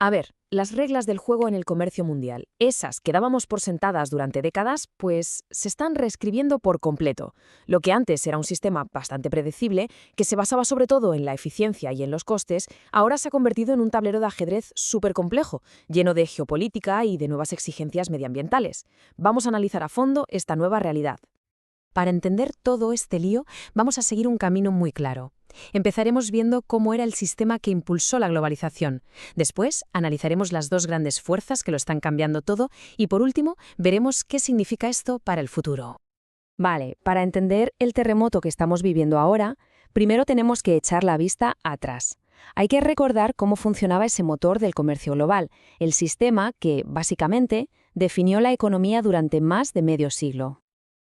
A ver, las reglas del juego en el comercio mundial, esas que dábamos por sentadas durante décadas, pues se están reescribiendo por completo. Lo que antes era un sistema bastante predecible, que se basaba sobre todo en la eficiencia y en los costes, ahora se ha convertido en un tablero de ajedrez súper complejo, lleno de geopolítica y de nuevas exigencias medioambientales. Vamos a analizar a fondo esta nueva realidad. Para entender todo este lío, vamos a seguir un camino muy claro. Empezaremos viendo cómo era el sistema que impulsó la globalización. Después, analizaremos las dos grandes fuerzas que lo están cambiando todo y, por último, veremos qué significa esto para el futuro. Vale, para entender el terremoto que estamos viviendo ahora, primero tenemos que echar la vista atrás. Hay que recordar cómo funcionaba ese motor del comercio global, el sistema que, básicamente, definió la economía durante más de medio siglo.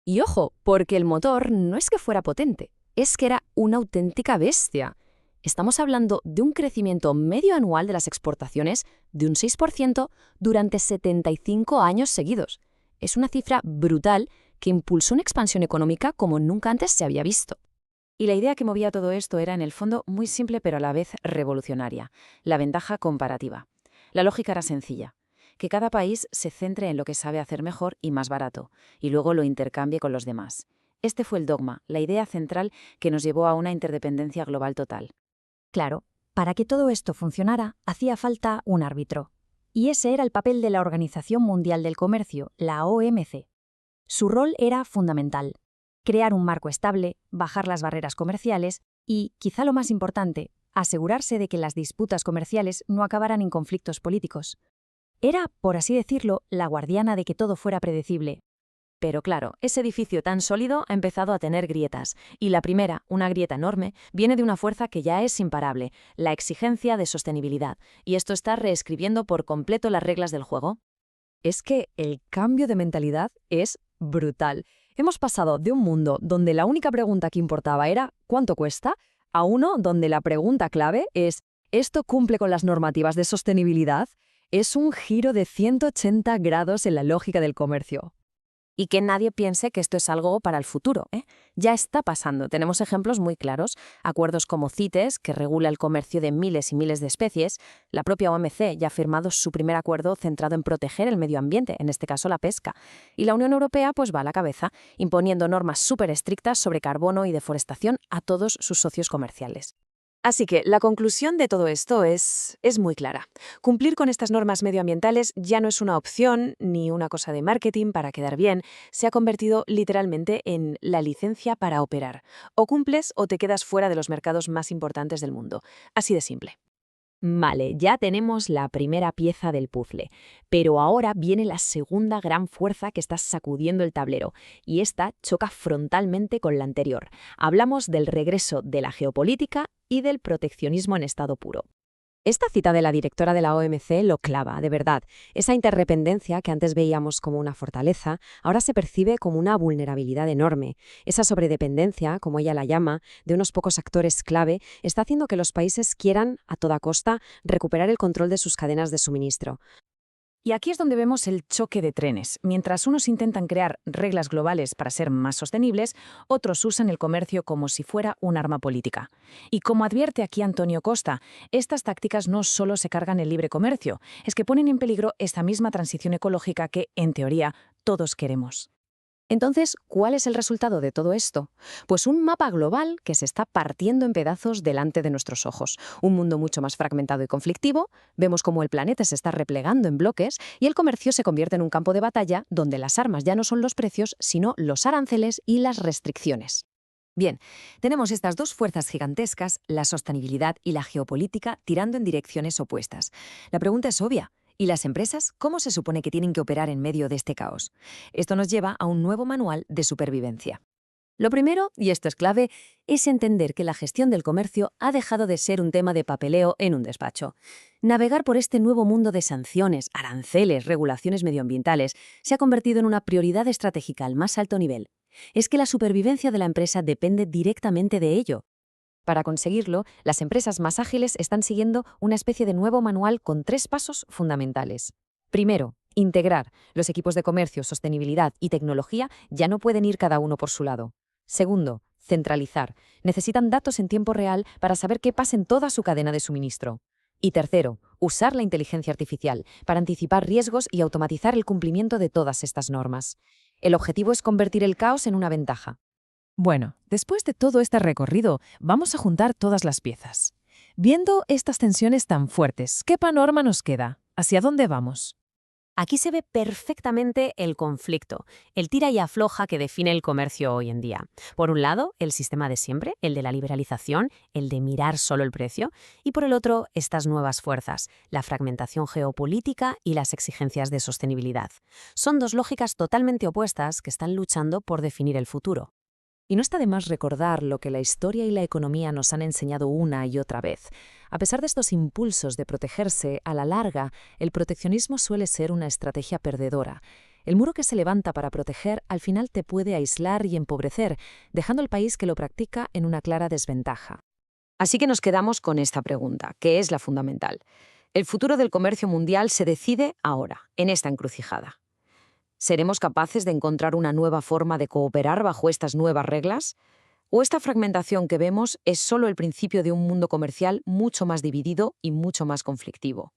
Y ojo, porque el motor no es que fuera potente, es que era una auténtica bestia. Estamos hablando de un crecimiento medio anual de las exportaciones de un 6% durante 75 años seguidos. Es una cifra brutal que impulsó una expansión económica como nunca antes se había visto. Y la idea que movía todo esto era, en el fondo, muy simple pero a la vez revolucionaria: la ventaja comparativa. La lógica era sencilla: que cada país se centre en lo que sabe hacer mejor y más barato, y luego lo intercambie con los demás. Este fue el dogma, la idea central que nos llevó a una interdependencia global total. Claro, para que todo esto funcionara, hacía falta un árbitro. Y ese era el papel de la Organización Mundial del Comercio, la OMC. Su rol era fundamental: crear un marco estable, bajar las barreras comerciales y, quizá lo más importante, asegurarse de que las disputas comerciales no acabaran en conflictos políticos. Era, por así decirlo, la guardiana de que todo fuera predecible. Pero claro, ese edificio tan sólido ha empezado a tener grietas, y la primera, una grieta enorme, viene de una fuerza que ya es imparable: la exigencia de sostenibilidad, y esto está reescribiendo por completo las reglas del juego. Es que el cambio de mentalidad es brutal. Hemos pasado de un mundo donde la única pregunta que importaba era ¿cuánto cuesta?, a uno donde la pregunta clave es ¿esto cumple con las normativas de sostenibilidad? Es un giro de 180 grados en la lógica del comercio. Y que nadie piense que esto es algo para el futuro, ¿eh? Ya está pasando. Tenemos ejemplos muy claros: acuerdos como CITES, que regula el comercio de miles y miles de especies. La propia OMC ya ha firmado su primer acuerdo centrado en proteger el medio ambiente, en este caso la pesca. Y la Unión Europea pues va a la cabeza, imponiendo normas súper estrictas sobre carbono y deforestación a todos sus socios comerciales. Así que la conclusión de todo esto es muy clara. Cumplir con estas normas medioambientales ya no es una opción ni una cosa de marketing para quedar bien. Se ha convertido literalmente en la licencia para operar. O cumples o te quedas fuera de los mercados más importantes del mundo. Así de simple. Vale, ya tenemos la primera pieza del puzzle, pero ahora viene la segunda gran fuerza que está sacudiendo el tablero, y esta choca frontalmente con la anterior. Hablamos del regreso de la geopolítica y del proteccionismo en estado puro. Esta cita de la directora de la OMC lo clava, de verdad. Esa interdependencia que antes veíamos como una fortaleza, ahora se percibe como una vulnerabilidad enorme. Esa sobredependencia, como ella la llama, de unos pocos actores clave, está haciendo que los países quieran, a toda costa, recuperar el control de sus cadenas de suministro. Y aquí es donde vemos el choque de trenes. Mientras unos intentan crear reglas globales para ser más sostenibles, otros usan el comercio como si fuera un arma política. Y como advierte aquí Antonio Costa, estas tácticas no solo se cargan el libre comercio, es que ponen en peligro esta misma transición ecológica que, en teoría, todos queremos. Entonces, ¿cuál es el resultado de todo esto? Pues un mapa global que se está partiendo en pedazos delante de nuestros ojos. Un mundo mucho más fragmentado y conflictivo. Vemos cómo el planeta se está replegando en bloques y el comercio se convierte en un campo de batalla donde las armas ya no son los precios, sino los aranceles y las restricciones. Bien, tenemos estas dos fuerzas gigantescas, la sostenibilidad y la geopolítica, tirando en direcciones opuestas. La pregunta es obvia: ¿y las empresas cómo se supone que tienen que operar en medio de este caos? Esto nos lleva a un nuevo manual de supervivencia. Lo primero, y esto es clave, es entender que la gestión del comercio ha dejado de ser un tema de papeleo en un despacho. Navegar por este nuevo mundo de sanciones, aranceles, regulaciones medioambientales se ha convertido en una prioridad estratégica al más alto nivel. Es que la supervivencia de la empresa depende directamente de ello. Para conseguirlo, las empresas más ágiles están siguiendo una especie de nuevo manual con 3 pasos fundamentales. Primero, integrar. Los equipos de comercio, sostenibilidad y tecnología ya no pueden ir cada uno por su lado. Segundo, centralizar. Necesitan datos en tiempo real para saber qué pasa en toda su cadena de suministro. Y tercero, usar la inteligencia artificial para anticipar riesgos y automatizar el cumplimiento de todas estas normas. El objetivo es convertir el caos en una ventaja. Bueno, después de todo este recorrido, vamos a juntar todas las piezas. Viendo estas tensiones tan fuertes, ¿qué panorama nos queda? ¿Hacia dónde vamos? Aquí se ve perfectamente el conflicto, el tira y afloja que define el comercio hoy en día. Por un lado, el sistema de siempre, el de la liberalización, el de mirar solo el precio, y por el otro, estas nuevas fuerzas, la fragmentación geopolítica y las exigencias de sostenibilidad. Son dos lógicas totalmente opuestas que están luchando por definir el futuro. Y no está de más recordar lo que la historia y la economía nos han enseñado una y otra vez. A pesar de estos impulsos de protegerse, a la larga, el proteccionismo suele ser una estrategia perdedora. El muro que se levanta para proteger al final te puede aislar y empobrecer, dejando al país que lo practica en una clara desventaja. Así que nos quedamos con esta pregunta, que es la fundamental. El futuro del comercio mundial se decide ahora, en esta encrucijada. ¿Seremos capaces de encontrar una nueva forma de cooperar bajo estas nuevas reglas? ¿O esta fragmentación que vemos es solo el principio de un mundo comercial mucho más dividido y mucho más conflictivo?